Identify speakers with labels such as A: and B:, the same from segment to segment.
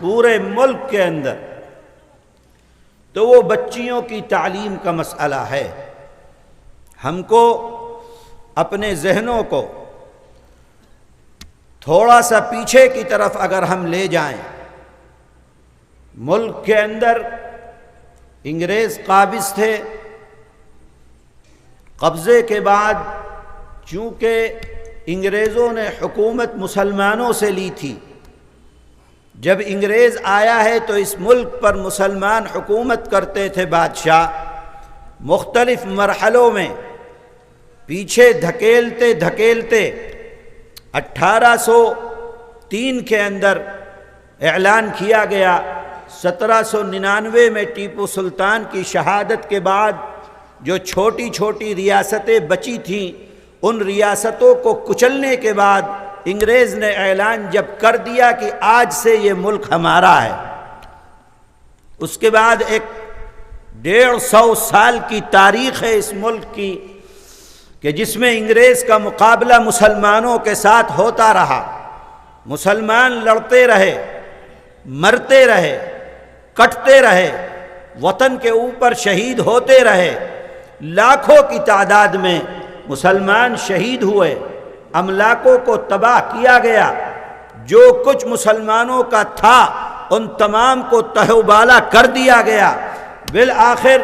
A: پورے ملک کے اندر، تو وہ بچیوں کی تعلیم کا مسئلہ ہے۔ ہم کو اپنے ذہنوں کو تھوڑا سا پیچھے کی طرف اگر ہم لے جائیں، ملک کے اندر انگریز قابض تھے، قبضے کے بعد چونکہ انگریزوں نے حکومت مسلمانوں سے لی تھی، جب انگریز آیا ہے تو اس ملک پر مسلمان حکومت کرتے تھے بادشاہ، مختلف مرحلوں میں پیچھے دھکیلتے دھکیلتے 1803 کے اندر اعلان کیا گیا، 1799 میں ٹیپو سلطان کی شہادت کے بعد جو چھوٹی چھوٹی ریاستیں بچی تھیں، ان ریاستوں کو کچلنے کے بعد انگریز نے اعلان جب کر دیا کہ آج سے یہ ملک ہمارا ہے، اس کے بعد ایک 150 سال کی تاریخ ہے اس ملک کی کہ جس میں انگریز کا مقابلہ مسلمانوں کے ساتھ ہوتا رہا، مسلمان لڑتے رہے، مرتے رہے، کٹتے رہے، وطن کے اوپر شہید ہوتے رہے، لاکھوں کی تعداد میں مسلمان شہید ہوئے، املاکوں کو تباہ کیا گیا، جو کچھ مسلمانوں کا تھا ان تمام کو تہہ و بالا کر دیا گیا۔ بالآخر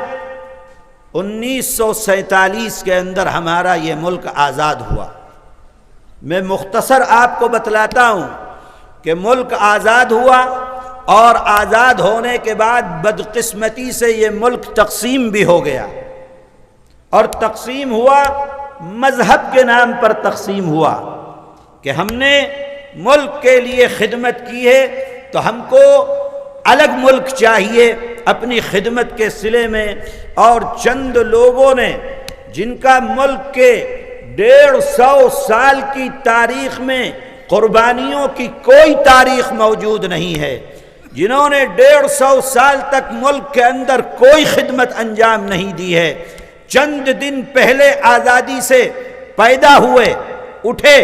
A: 1947 کے اندر ہمارا یہ ملک آزاد ہوا۔ میں مختصر آپ کو بتلاتا ہوں کہ ملک آزاد ہوا، اور آزاد ہونے کے بعد بدقسمتی سے یہ ملک تقسیم بھی ہو گیا، اور تقسیم ہوا مذہب کے نام پر تقسیم ہوا کہ ہم نے ملک کے لیے خدمت کی ہے تو ہم کو الگ ملک چاہیے اپنی خدمت کے صلے میں، اور چند لوگوں نے جن کا ملک کے 150 سال کی تاریخ میں قربانیوں کی کوئی تاریخ موجود نہیں ہے، جنہوں نے 150 سال تک ملک کے اندر کوئی خدمت انجام نہیں دی ہے، چند دن پہلے آزادی سے پیدا ہوئے، اٹھے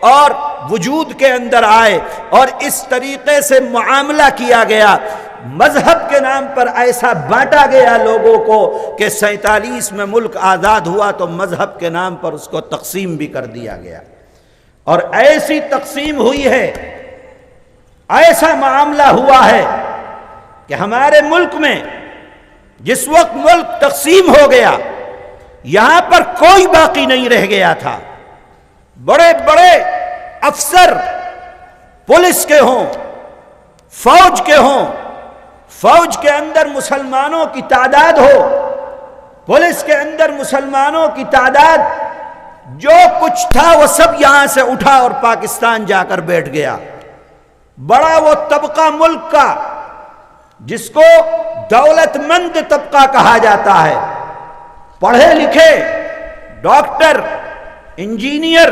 A: اور وجود کے اندر آئے، اور اس طریقے سے معاملہ کیا گیا، مذہب کے نام پر ایسا بانٹا گیا لوگوں کو کہ 47 میں ملک آزاد ہوا تو مذہب کے نام پر اس کو تقسیم بھی کر دیا گیا، اور ایسی تقسیم ہوئی ہے، ایسا معاملہ ہوا ہے کہ ہمارے ملک میں جس وقت ملک تقسیم ہو گیا، یہاں پر کوئی باقی نہیں رہ گیا تھا، بڑے بڑے افسر پولیس کے ہوں، فوج کے ہوں، فوج کے اندر مسلمانوں کی تعداد ہو، پولیس کے اندر مسلمانوں کی تعداد، جو کچھ تھا وہ سب یہاں سے اٹھا اور پاکستان جا کر بیٹھ گیا۔ بڑا وہ طبقہ ملک کا جس کو دولت مند طبقہ کہا جاتا ہے، پڑھے لکھے، ڈاکٹر، انجینئر،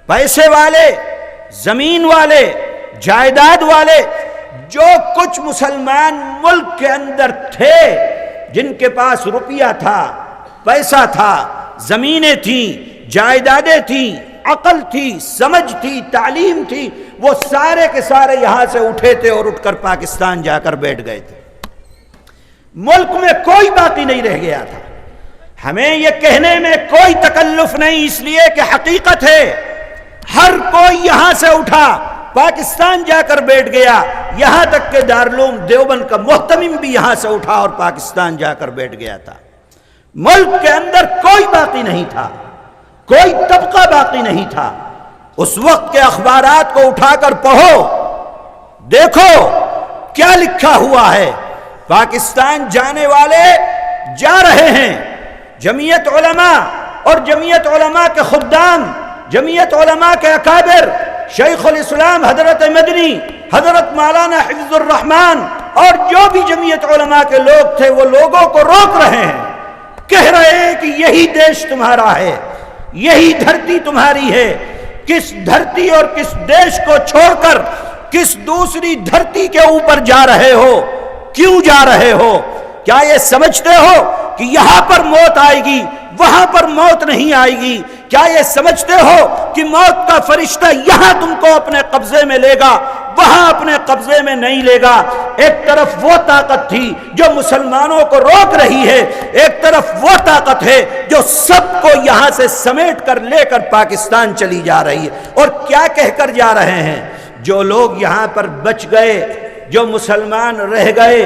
A: پیسے والے، زمین والے، جائیداد والے، جو کچھ مسلمان ملک کے اندر تھے، جن کے پاس روپیہ تھا، پیسہ تھا، زمینیں تھیں، جائیدادیں تھیں، عقل تھی، سمجھ تھی، تعلیم تھی، وہ سارے کے سارے یہاں سے اٹھے تھے اور اٹھ کر پاکستان جا کر بیٹھ گئے تھے۔ ملک میں کوئی باقی نہیں رہ گیا تھا۔ ہمیں یہ کہنے میں کوئی تکلف نہیں، اس لیے کہ حقیقت ہے، ہر کوئی یہاں سے اٹھا پاکستان جا کر بیٹھ گیا، یہاں تک کہ دارالعلوم دیوبند کا محتمم بھی یہاں سے اٹھا اور پاکستان جا کر بیٹھ گیا تھا۔ ملک کے اندر کوئی باقی نہیں تھا، کوئی طبقہ باقی نہیں تھا۔ اس وقت کے اخبارات کو اٹھا کر پڑھو، دیکھو کیا لکھا ہوا ہے۔ پاکستان جانے والے جا رہے ہیں، جمعیت علماء اور جمعیت علماء کے خدام، جمعیت علماء کے اکابر، شیخ الاسلام حضرت مدنی، حضرت مولانا حفظ الرحمن اور جو بھی جمعیت علماء کے لوگ تھے، وہ لوگوں کو روک رہے ہیں، کہہ رہے ہیں کہ یہی دیش تمہارا ہے، یہی دھرتی تمہاری ہے۔ کس دھرتی اور کس دیش کو چھوڑ کر کس دوسری دھرتی کے اوپر جا رہے ہو؟ کیوں جا رہے ہو؟ کیا یہ سمجھتے ہو کہ یہاں پر موت آئے گی، وہاں پر موت نہیں آئے گی؟ کیا یہ سمجھتے ہو کہ موت کا فرشتہ یہاں تم کو اپنے قبضے میں لے گا، وہاں اپنے قبضے میں نہیں لے گا۔ ایک طرف وہ طاقت تھی جو مسلمانوں کو روک رہی ہے، ایک طرف وہ طاقت ہے جو سب کو یہاں سے سمیٹ کر لے کر پاکستان چلی جا رہی ہے۔ اور کیا کہہ کر جا رہے ہیں؟ جو لوگ یہاں پر بچ گئے، جو مسلمان رہ گئے،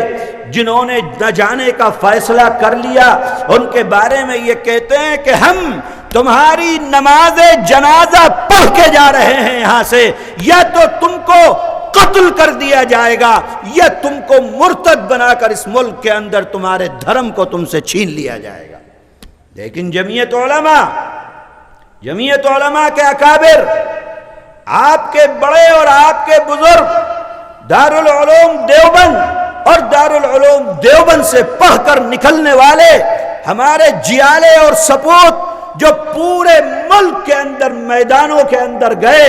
A: جنہوں نے نہ جانے کا فیصلہ کر لیا، ان کے بارے میں یہ کہتے ہیں کہ ہم تمہاری نماز جنازہ پڑھ کے جا رہے ہیں یہاں سے، یا تو تم کو قتل کر دیا جائے گا یا تم کو مرتد بنا کر اس ملک کے اندر تمہارے دھرم کو تم سے چھین لیا جائے گا۔ لیکن جمعیت علماء کے اکابر، آپ کے بڑے اور آپ کے بزرگ دارالعلوم دیوبند اور دارالعلوم دیوبند سے پڑھ کر نکلنے والے ہمارے جیالے اور سپوت جو پورے ملک کے اندر میدانوں کے اندر گئے،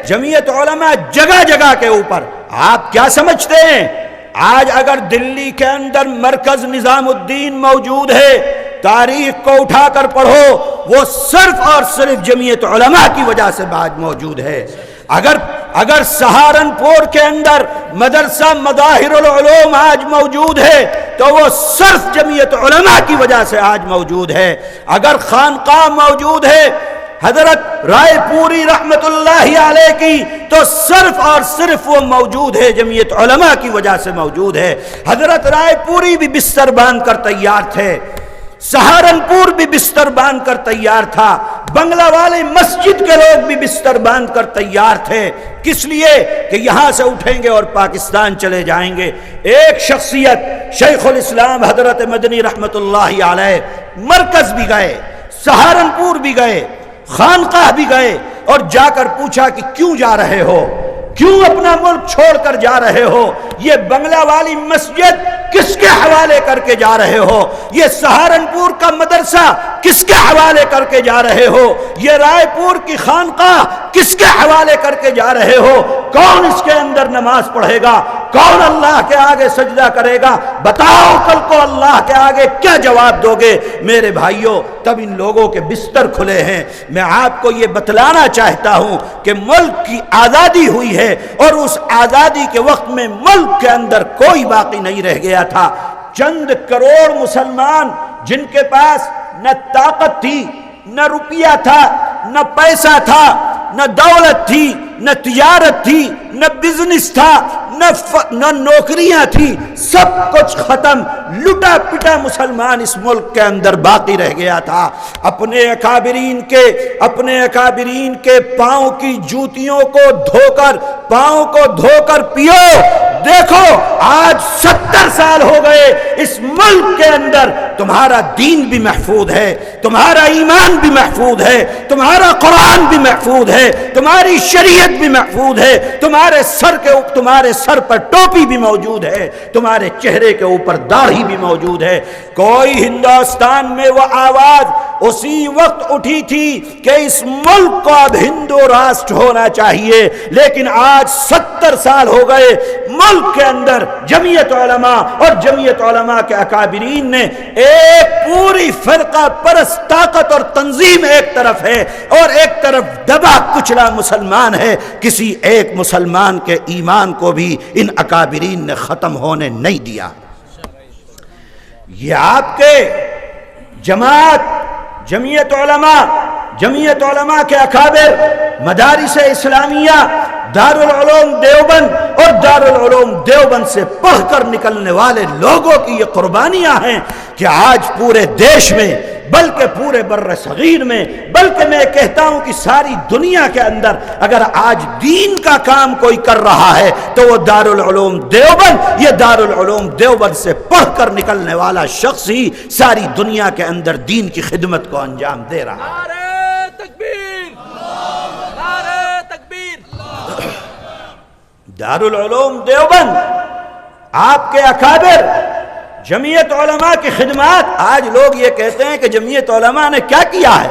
A: جمعیت علماء جگہ جگہ کے اوپر، آپ کیا سمجھتے ہیں آج اگر دلی کے اندر مرکز نظام الدین موجود ہے، تاریخ کو اٹھا کر پڑھو، وہ صرف اور صرف جمعیت علماء کی وجہ سے آج موجود ہے۔ اگر سہارنپور کے اندر مدرسہ مظاہر العلوم آج موجود ہے تو وہ صرف جمعیت علماء کی وجہ سے آج موجود ہے۔ اگر خانقاہ موجود ہے حضرت رائے پوری رحمت اللہ علیہ کی، تو صرف اور صرف وہ موجود ہے جمعیت علماء کی وجہ سے موجود ہے۔ حضرت رائے پوری بھی بستر باندھ کر تیار تھے، سہارنپور بھی بستر باندھ کر تیار تھا، بنگلہ والے مسجد کے لوگ بھی بستر باندھ کر تیار تھے۔ کس لیے؟ کہ یہاں سے اٹھیں گے اور پاکستان چلے جائیں گے۔ ایک شخصیت شیخ الاسلام حضرت مدنی رحمت اللہ علیہ مرکز بھی گئے، سہارنپور بھی گئے، خانقاہ بھی گئے، اور جا کر پوچھا کہ کیوں جا رہے ہو، کیوں اپنا ملک چھوڑ کر جا رہے ہو؟ یہ بنگلہ والی مسجد کس کے حوالے کر کے جا رہے ہو؟ یہ سہارنپور کا مدرسہ کس کے حوالے کر کے جا رہے ہو؟ یہ رائے پور کی خانقاہ کس کے حوالے کر کے جا رہے ہو؟ کون اس کے اندر نماز پڑھے گا؟ کون اللہ کے آگے سجدہ کرے گا؟ بتاؤ کل کو اللہ کے آگے کیا جواب دو گے؟ میرے بھائیوں، تب ان لوگوں کے بستر کھلے ہیں۔ میں آپ کو یہ بتلانا چاہتا ہوں کہ ملک کی آزادی ہوئی ہے، اور اس آزادی کے وقت میں ملک کے اندر کوئی باقی نہیں رہ گیا تھا۔ چند کروڑ مسلمان جن کے پاس نہ طاقت تھی، نہ روپیہ تھا، نہ پیسہ تھا، نہ دولت تھی، نہ تجارت تھی، نہ بزنس تھا، نہ نوکریاں تھی، سب کچھ ختم، لٹا پٹا مسلمان اس ملک کے اندر باقی رہ گیا تھا۔ اپنے اکابرین کے پاؤں کی جوتیوں کو دھو کر پیو۔ دیکھو آج 70 سال ہو گئے اس ملک کے اندر، تمہارا دین بھی محفوظ ہے، تمہارا ایمان بھی محفوظ ہے، تمہارا قرآن بھی محفوظ ہے، تمہاری شریعت بھی محفوظ ہے، تمہارے سر پر ٹوپی بھی موجود ہے، تمہارے چہرے کے اوپر داڑھی بھی موجود ہے۔ کوئی ہندوستان میں وہ آواز اسی وقت اٹھی تھی کہ اس ملک کو اب ہندو راشٹر ہونا چاہیے، لیکن آج 70 سال ہو گئے ملک کے اندر جمعیت علماء اور جمعیت علماء کے اکابرین نے ایک پوری فرقہ پرست طاقت اور تنظیم ایک طرف ہے، اور ایک طرف دبا کچلا مسلمان ہے۔ کسی ایک مسلمان کے ایمان کو بھی ان اکابرین نے ختم ہونے نہیں دیا۔ یہ آپ کے جمعیت علماء کے اکابر، مدارس اسلامیہ، دارالعلوم دیوبند اور دارالعلوم دیوبند سے پڑھ کر نکلنے والے لوگوں کی یہ قربانیاں ہیں کہ آج پورے دیش میں، بلکہ پورے بر صغیر میں، بلکہ میں کہتا ہوں کہ ساری دنیا کے اندر اگر آج دین کا کام کوئی کر رہا ہے تو وہ دارالعلوم دیوبند، یہ دارالعلوم دیوبند سے پڑھ کر نکلنے والا شخص ہی ساری دنیا کے اندر دین کی خدمت کو انجام دے رہا ہے۔
B: نعرہ تکبیر، نعرہ تکبیر۔
A: دارالعلوم دیوبند، آپ کے اکابر، جمعیت علماء کی خدمات۔ آج لوگ یہ کہتے ہیں کہ جمعیت علماء نے کیا کیا ہے؟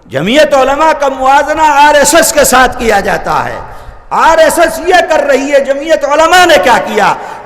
A: جمعیت علماء کا موازنہ RSS کے ساتھ کیا جاتا ہے۔ RSS یہ کر رہی ہے، جمعیت علماء نے کیا کیا؟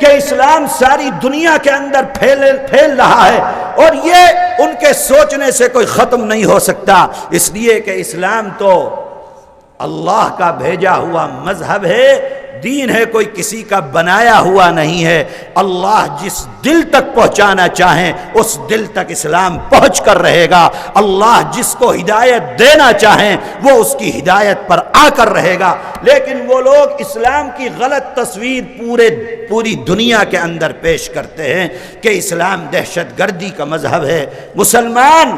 A: کہ اسلام ساری دنیا کے اندر پھیل رہا ہے اور یہ ان کے سوچنے سے کوئی ختم نہیں ہو سکتا، اس لیے کہ اسلام تو اللہ کا بھیجا ہوا مذہب ہے، دین ہے، کوئی کسی کا بنایا ہوا نہیں ہے۔ اللہ جس دل تک پہنچانا چاہیں اس دل تک اسلام پہنچ کر رہے گا، اللہ جس کو ہدایت دینا چاہیں وہ اس کی ہدایت پر آ کر رہے گا۔ لیکن وہ لوگ اسلام کی غلط تصویر پوری دنیا کے اندر پیش کرتے ہیں کہ اسلام دہشت گردی کا مذہب ہے۔ مسلمان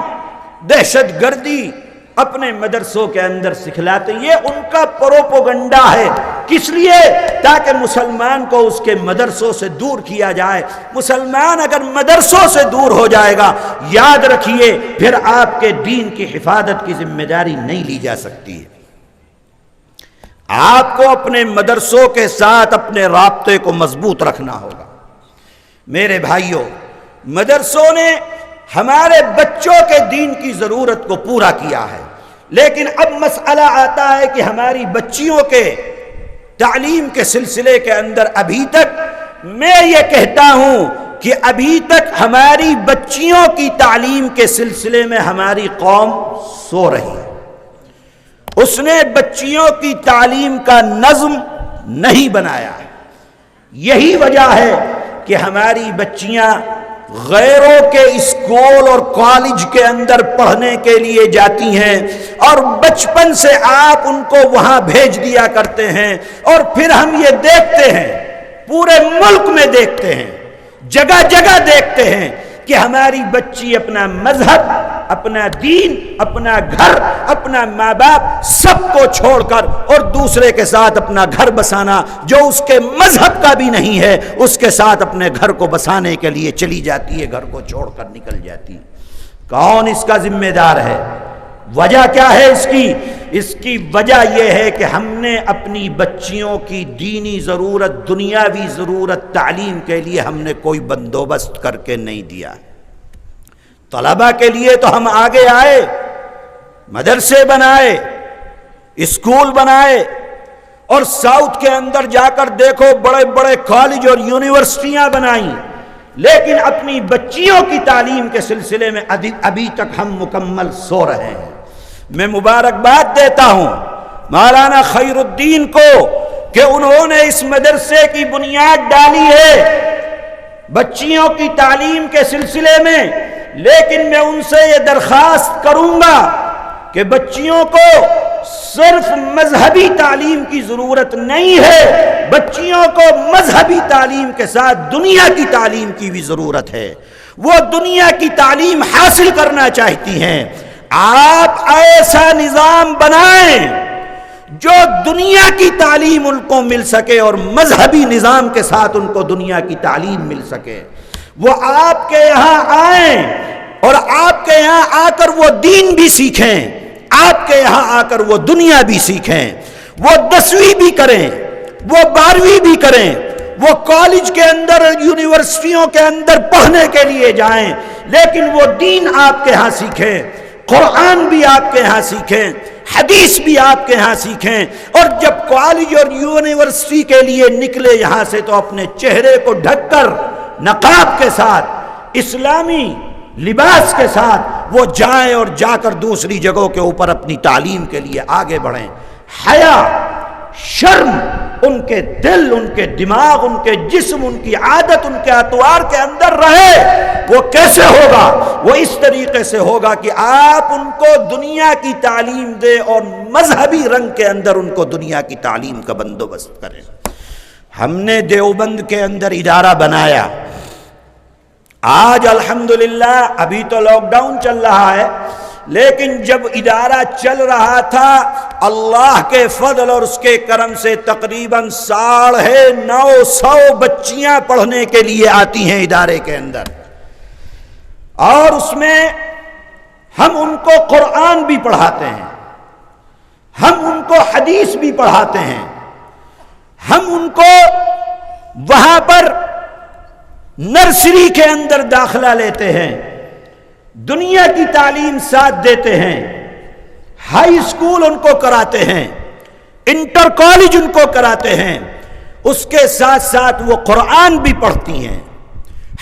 A: دہشت گردی اپنے مدرسوں کے اندر سکھلاتے ہیں، یہ ان کا پروپیگنڈا ہے۔ کس لیے؟ تاکہ مسلمان کو اس کے مدرسوں سے دور کیا جائے۔ مسلمان اگر مدرسوں سے دور ہو جائے گا، یاد رکھیے پھر آپ کے دین کی حفاظت کی ذمہ داری نہیں لی جا سکتی ہے۔ آپ کو اپنے مدرسوں کے ساتھ اپنے رابطے کو مضبوط رکھنا ہوگا۔ میرے بھائیوں، مدرسوں نے ہمارے بچوں کے دین کی ضرورت کو پورا کیا ہے، لیکن اب مسئلہ آتا ہے کہ ہماری بچیوں کے تعلیم کے سلسلے کے اندر ابھی تک میں یہ کہتا ہوں کہ ابھی تک ہماری بچیوں کی تعلیم کے سلسلے میں ہماری قوم سو رہی ہے۔ اس نے بچیوں کی تعلیم کا نظم نہیں بنایا ہے۔ یہی وجہ ہے کہ ہماری بچیاں غیروں کے اسکول اور کالج کے اندر پڑھنے کے لیے جاتی ہیں اور بچپن سے آپ ان کو وہاں بھیج دیا کرتے ہیں، اور پھر ہم یہ دیکھتے ہیں، پورے ملک میں دیکھتے ہیں، جگہ جگہ دیکھتے ہیں کہ ہماری بچی اپنا مذہب، اپنا دین، اپنا گھر، اپنا ماں باپ سب کو چھوڑ کر اور دوسرے کے ساتھ اپنا گھر بسانا جو اس کے مذہب کا بھی نہیں ہے، اس کے ساتھ اپنے گھر کو بسانے کے لیے چلی جاتی ہے، گھر کو چھوڑ کر نکل جاتی ہے۔ کون اس کا ذمہ دار ہے؟ وجہ کیا ہے اس کی؟ اس کی وجہ یہ ہے کہ ہم نے اپنی بچیوں کی دینی ضرورت، دنیاوی ضرورت، تعلیم کے لیے ہم نے کوئی بندوبست کر کے نہیں دیا۔ طلبہ کے لیے تو ہم آگے آئے، مدرسے بنائے، اسکول بنائے، اور ساؤتھ کے اندر جا کر دیکھو بڑے بڑے کالج اور یونیورسٹیاں بنائیں، لیکن اپنی بچیوں کی تعلیم کے سلسلے میں ابھی تک ہم مکمل سو رہے ہیں۔ میں مبارکباد دیتا ہوں مولانا خیر الدین کو کہ انہوں نے اس مدرسے کی بنیاد ڈالی ہے بچیوں کی تعلیم کے سلسلے میں، لیکن میں ان سے یہ درخواست کروں گا کہ بچیوں کو صرف مذہبی تعلیم کی ضرورت نہیں ہے، بچیوں کو مذہبی تعلیم کے ساتھ دنیا کی تعلیم کی بھی ضرورت ہے۔ وہ دنیا کی تعلیم حاصل کرنا چاہتی ہیں، آپ ایسا نظام بنائیں جو دنیا کی تعلیم ان کو مل سکے اور مذہبی نظام کے ساتھ ان کو دنیا کی تعلیم مل سکے۔ وہ آپ کے یہاں آئیں اور آپ کے یہاں آ کر وہ دین بھی سیکھیں، آپ کے یہاں آ کر وہ دنیا بھی سیکھیں، وہ 10ویں بھی کریں، وہ 12ویں بھی کریں، وہ کالج کے اندر، یونیورسٹیوں کے اندر پڑھنے کے لیے جائیں، لیکن وہ دین آپ کے ہاں سیکھیں، قرآن بھی آپ کے ہاں سیکھیں، حدیث بھی آپ کے ہاں سیکھیں، اور جب کالج اور یونیورسٹی کے لیے نکلے یہاں سے تو اپنے چہرے کو ڈھک کر نقاب کے ساتھ، اسلامی لباس کے ساتھ وہ جائیں اور جا کر دوسری جگہوں کے اوپر اپنی تعلیم کے لیے آگے بڑھیں۔ حیا، شرم ان کے دل، ان کے دماغ، ان کے جسم، ان کی عادت، ان کے اطوار کے اندر رہے۔ وہ کیسے ہوگا؟ وہ اس طریقے سے ہوگا کہ آپ ان کو دنیا کی تعلیم دیں اور مذہبی رنگ کے اندر ان کو دنیا کی تعلیم کا بندوبست کریں۔ ہم نے دیوبند کے اندر ادارہ بنایا، آج الحمدللہ ابھی تو لاک ڈاؤن چل رہا ہے، لیکن جب ادارہ چل رہا تھا اللہ کے فضل اور اس کے کرم سے تقریباً 950 بچیاں پڑھنے کے لیے آتی ہیں ادارے کے اندر، اور اس میں ہم ان کو قرآن بھی پڑھاتے ہیں، ہم ان کو حدیث بھی پڑھاتے ہیں، ہم ان کو وہاں پر نرسری کے اندر داخلہ لیتے ہیں، دنیا کی تعلیم ساتھ دیتے ہیں، ہائی اسکول ان کو کراتے ہیں، انٹر کالج ان کو کراتے ہیں، اس کے ساتھ ساتھ وہ قرآن بھی پڑھتی ہیں،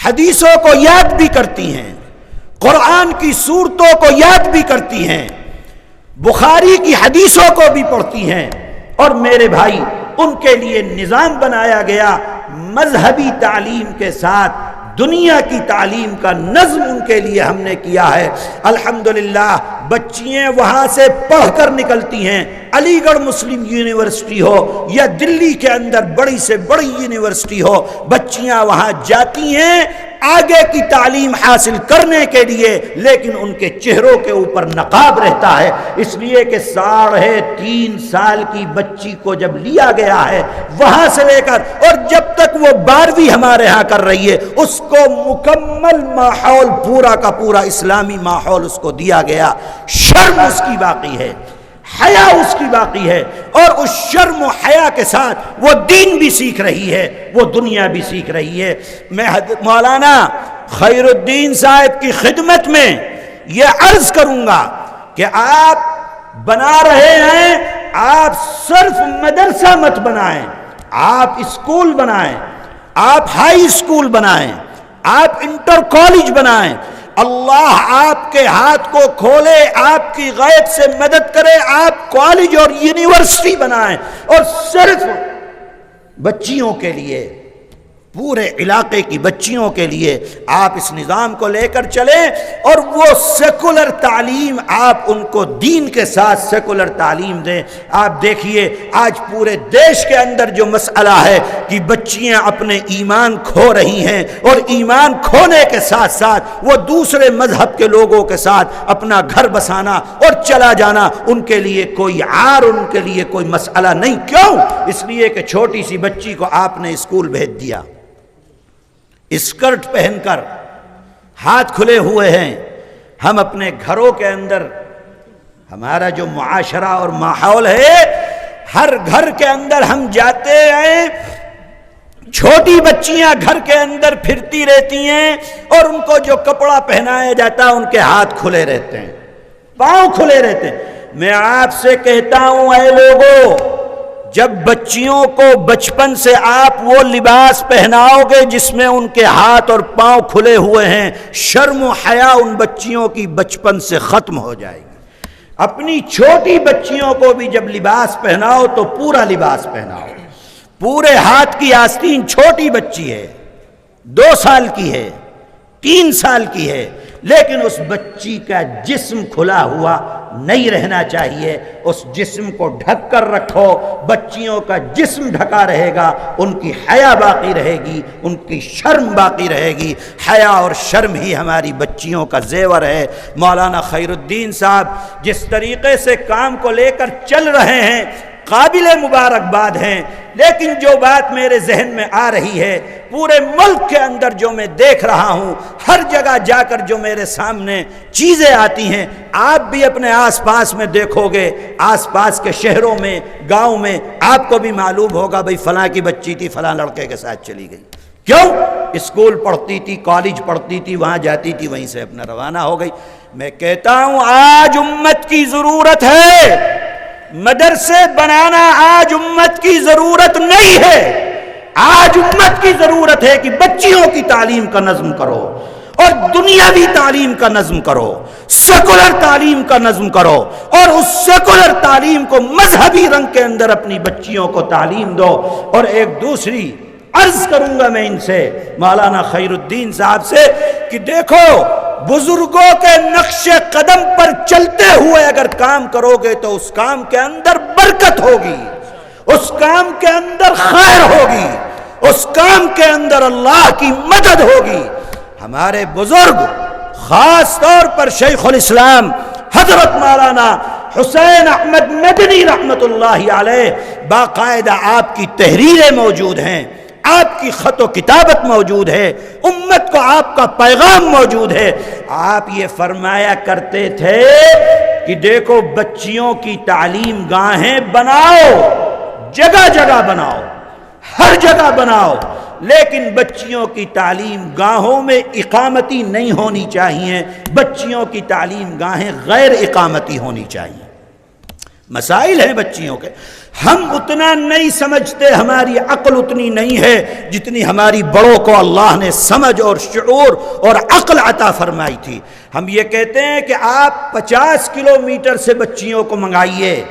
A: حدیثوں کو یاد بھی کرتی ہیں، قرآن کی سورتوں کو یاد بھی کرتی ہیں، بخاری کی حدیثوں کو بھی پڑھتی ہیں۔ اور میرے بھائی، ان کے لیے نظام بنایا گیا، مذہبی تعلیم کے ساتھ دنیا کی تعلیم کا نظم ان کے لیے ہم نے کیا ہے۔ الحمدللہ بچیاں وہاں سے پڑھ کر نکلتی ہیں، علی گڑھ مسلم یونیورسٹی ہو یا دلی کے اندر بڑی سے بڑی یونیورسٹی ہو، بچیاں وہاں جاتی ہیں آگے کی تعلیم حاصل کرنے کے لیے، لیکن ان کے چہروں کے اوپر نقاب رہتا ہے، اس لیے کہ 3.5 سال کی بچی کو جب لیا گیا ہے وہاں سے لے کر اور جب تک وہ 12ویں ہمارے ہاں کر رہی ہے، اس کو مکمل ماحول، پورا کا پورا اسلامی ماحول اس کو دیا گیا۔ شرم اس کی باقی ہے، حیا اس کی باقی ہے، اور اس شرم و حیا کے ساتھ وہ دین بھی سیکھ رہی ہے، وہ دنیا بھی سیکھ رہی ہے۔ میں مولانا خیر الدین صاحب کی خدمت میں یہ عرض کروں گا کہ آپ بنا رہے ہیں، آپ صرف مدرسہ مت بنائیں، آپ اسکول بنائیں، آپ ہائی اسکول بنائیں، آپ انٹر کالج بنائیں۔ اللہ آپ کے ہاتھ کو کھولے، آپ کی غیب سے مدد کرے، آپ کالج اور یونیورسٹی بنائیں، اور صرف بچیوں کے لیے، پورے علاقے کی بچیوں کے لیے آپ اس نظام کو لے کر چلیں، اور وہ سیکولر تعلیم آپ ان کو دین کے ساتھ سیکولر تعلیم دیں۔ آپ دیکھیے آج پورے دیش کے اندر جو مسئلہ ہے کہ بچیاں اپنے ایمان کھو رہی ہیں، اور ایمان کھونے کے ساتھ ساتھ وہ دوسرے مذہب کے لوگوں کے ساتھ اپنا گھر بسانا اور چلا جانا ان کے لیے کوئی عار، ان کے لیے کوئی مسئلہ نہیں۔ کیوں؟ اس لیے کہ چھوٹی سی بچی کو آپ نے اسکول بھیج دیا، اسکرٹ پہن کر، ہاتھ کھلے ہوئے ہیں۔ ہم اپنے گھروں کے اندر، ہمارا جو معاشرہ اور ماحول ہے، ہر گھر کے اندر ہم جاتے ہیں، چھوٹی بچیاں گھر کے اندر پھرتی رہتی ہیں، اور ان کو جو کپڑا پہنایا جاتا ہے ان کے ہاتھ کھلے رہتے ہیں، پاؤں کھلے رہتے ہیں۔ میں آپ سے کہتا ہوں اے لوگوں، جب بچیوں کو بچپن سے آپ وہ لباس پہناؤ گے جس میں ان کے ہاتھ اور پاؤں کھلے ہوئے ہیں، شرم و حیا ان بچیوں کی بچپن سے ختم ہو جائے گی۔ اپنی چھوٹی بچیوں کو بھی جب لباس پہناؤ تو پورا لباس پہناؤ، پورے ہاتھ کی آستین۔ چھوٹی بچی ہے، 2 سال کی ہے، 3 سال کی ہے، لیکن اس بچی کا جسم کھلا ہوا نہیں رہنا چاہیے، اس جسم کو ڈھک کر رکھو۔ بچیوں کا جسم ڈھکا رہے گا، ان کی حیا باقی رہے گی، ان کی شرم باقی رہے گی۔ حیا اور شرم ہی ہماری بچیوں کا زیور ہے۔ مولانا خیر الدین صاحب جس طریقے سے کام کو لے کر چل رہے ہیں، قابل مبارکباد ہیں، لیکن جو بات میرے ذہن میں آ رہی ہے، پورے ملک کے اندر جو میں دیکھ رہا ہوں، ہر جگہ جا کر جو میرے سامنے چیزیں آتی ہیں، آپ بھی اپنے آس پاس میں دیکھو گے، آس پاس کے شہروں میں، گاؤں میں، آپ کو بھی معلوم ہوگا بھئی فلاں کی بچی تھی فلاں لڑکے کے ساتھ چلی گئی۔ کیوں؟ اسکول پڑھتی تھی، کالج پڑھتی تھی، وہاں جاتی تھی، وہیں سے اپنا روانہ ہو گئی۔ میں کہتا ہوں آج امت کی ضرورت ہے، مدرسے بنانا آج امت کی ضرورت نہیں ہے۔ آج امت کی ضرورت ہے کہ بچیوں کی تعلیم کا نظم کرو، اور دنیاوی تعلیم کا نظم کرو، سیکولر تعلیم کا نظم کرو، اور اس سیکولر تعلیم کو مذہبی رنگ کے اندر اپنی بچیوں کو تعلیم دو۔ اور ایک دوسری عرض کروں گا میں ان سے، مولانا خیر الدین صاحب سے، کہ دیکھو بزرگوں کے نقش قدم پر چلتے ہوئے اگر کام کرو گے تو اس کام کے اندر برکت ہوگی، اس کام کے اندر خیر ہوگی، اس کام کے اندر اللہ کی مدد ہوگی۔ ہمارے بزرگ، خاص طور پر شیخ الاسلام حضرت مولانا حسین احمد مدنی رحمت اللہ علیہ، باقاعدہ آپ کی تحریریں موجود ہیں، آپ کی خط و کتابت موجود ہے، امت کو آپ کا پیغام موجود ہے۔ آپ یہ فرمایا کرتے تھے کہ دیکھو بچیوں کی تعلیم گاہیں بناؤ، جگہ جگہ بناؤ، ہر جگہ بناؤ، لیکن بچیوں کی تعلیم گاہوں میں اقامتی نہیں ہونی چاہیے، بچیوں کی تعلیم گاہیں غیر اقامتی ہونی چاہیے۔ مسائل ہیں بچیوں کے، ہم اتنا نہیں سمجھتے، ہماری عقل اتنی نہیں ہے جتنی ہماری بڑوں کو اللہ نے سمجھ اور شعور اور عقل عطا فرمائی تھی۔ ہم یہ کہتے ہیں کہ آپ 50 کلومیٹر سے بچیوں کو منگائیے،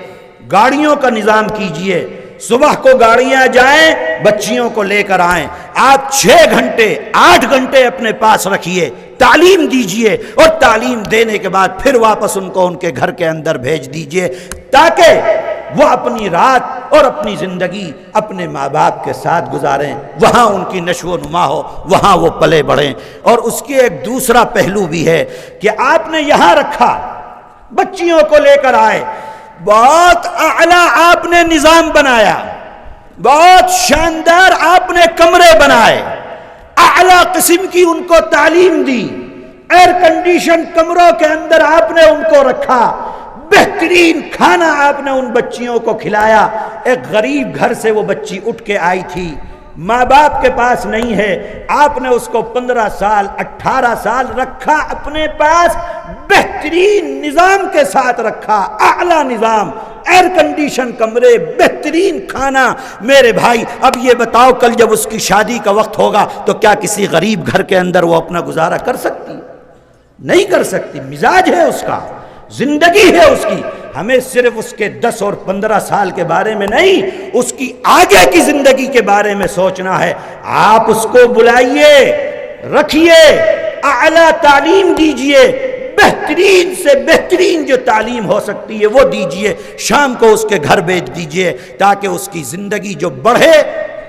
A: گاڑیوں کا نظام کیجئے، صبح کو گاڑیاں جائیں بچیوں کو لے کر آئیں، آپ 6 گھنٹے 8 گھنٹے اپنے پاس رکھیے، تعلیم دیجئے، اور تعلیم دینے کے بعد پھر واپس ان کو ان کے گھر کے اندر بھیج دیجئے، تاکہ وہ اپنی رات اور اپنی زندگی اپنے ماں باپ کے ساتھ گزاریں، وہاں ان کی نشو و نما ہو، وہاں وہ پلے بڑھیں۔ اور اس کی ایک دوسرا پہلو بھی ہے کہ آپ نے یہاں رکھا، بچیوں کو لے کر آئے، بہت اعلیٰ آپ نے نظام بنایا، بہت شاندار آپ نے کمرے بنائے، اعلیٰ قسم کی ان کو تعلیم دی، ایئر کنڈیشن کمروں کے اندر آپ نے ان کو رکھا، بہترین کھانا آپ نے ان بچیوں کو کھلایا۔ ایک غریب گھر سے وہ بچی اٹھ کے آئی تھی، ماں باپ کے پاس نہیں ہے، آپ نے اس کو 15 سال 18 سال رکھا اپنے پاس، بہترین نظام کے ساتھ رکھا، اعلیٰ نظام، ایئر کنڈیشن کمرے، بہترین کھانا۔ میرے بھائی اب یہ بتاؤ، کل جب اس کی شادی کا وقت ہوگا تو کیا کسی غریب گھر کے اندر وہ اپنا گزارا کر سکتی؟ نہیں کر سکتی۔ مزاج ہے اس کا، زندگی ہے اس کی، ہمیں صرف اس کے 10 اور 15 سال کے بارے میں نہیں، اس کی آگے کی زندگی کے بارے میں سوچنا ہے۔ آپ اس کو بلائیے، رکھیے، اعلیٰ تعلیم دیجئے، بہترین سے بہترین جو تعلیم ہو سکتی ہے وہ دیجئے، شام کو اس کے گھر بھیج دیجئے، تاکہ اس کی زندگی جو بڑھے،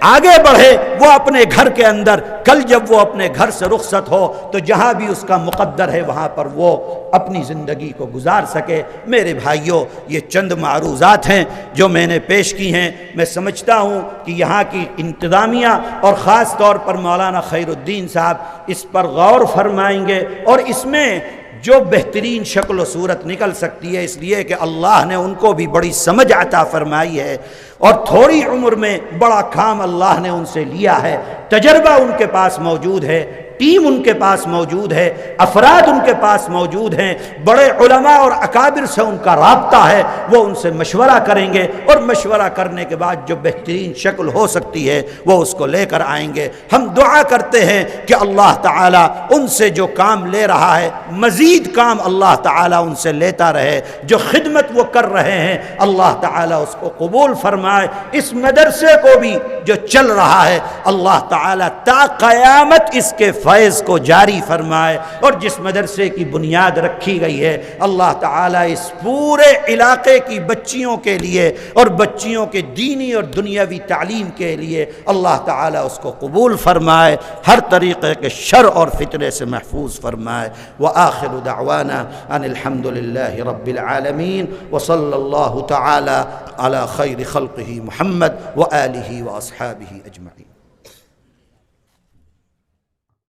A: آگے بڑھے، وہ اپنے گھر کے اندر، کل جب وہ اپنے گھر سے رخصت ہو تو جہاں بھی اس کا مقدر ہے وہاں پر وہ اپنی زندگی کو گزار سکے۔ میرے بھائیوں، یہ چند معروضات ہیں جو میں نے پیش کی ہیں۔ میں سمجھتا ہوں کہ یہاں کی انتظامیہ اور خاص طور پر مولانا خیر الدین صاحب اس پر غور فرمائیں گے، اور اس میں جو بہترین شکل و صورت نکل سکتی ہے، اس لیے کہ اللہ نے ان کو بھی بڑی سمجھ عطا فرمائی ہے، اور تھوڑی عمر میں بڑا کام اللہ نے ان سے لیا ہے، تجربہ ان کے پاس موجود ہے، ٹیم ان کے پاس موجود ہے، افراد ان کے پاس موجود ہیں، بڑے علماء اور اکابر سے ان کا رابطہ ہے، وہ ان سے مشورہ کریں گے، اور مشورہ کرنے کے بعد جو بہترین شکل ہو سکتی ہے وہ اس کو لے کر آئیں گے۔ ہم دعا کرتے ہیں کہ اللہ تعالیٰ ان سے جو کام لے رہا ہے، مزید کام اللہ تعالیٰ ان سے لیتا رہے، جو خدمت وہ کر رہے ہیں اللہ تعالیٰ اس کو قبول فرمائے، اس مدرسے کو بھی جو چل رہا ہے اللہ تعالیٰ تا قیامت اس کے فیض کو جاری فرمائے، اور جس مدرسے کی بنیاد رکھی گئی ہے اللہ تعالیٰ اس پورے علاقے کی بچیوں کے لیے اور بچیوں کے دینی اور دنیاوی تعلیم کے لیے اللہ تعالیٰ اس کو قبول فرمائے، ہر طریقے کے شر اور فتنے سے محفوظ فرمائے۔ وآخر دعوانا ان الحمد للہ رب العالمین، وصلی اللہ تعالی علی خیر خلقہ محمد وآلہ واصحابہ اجمعین۔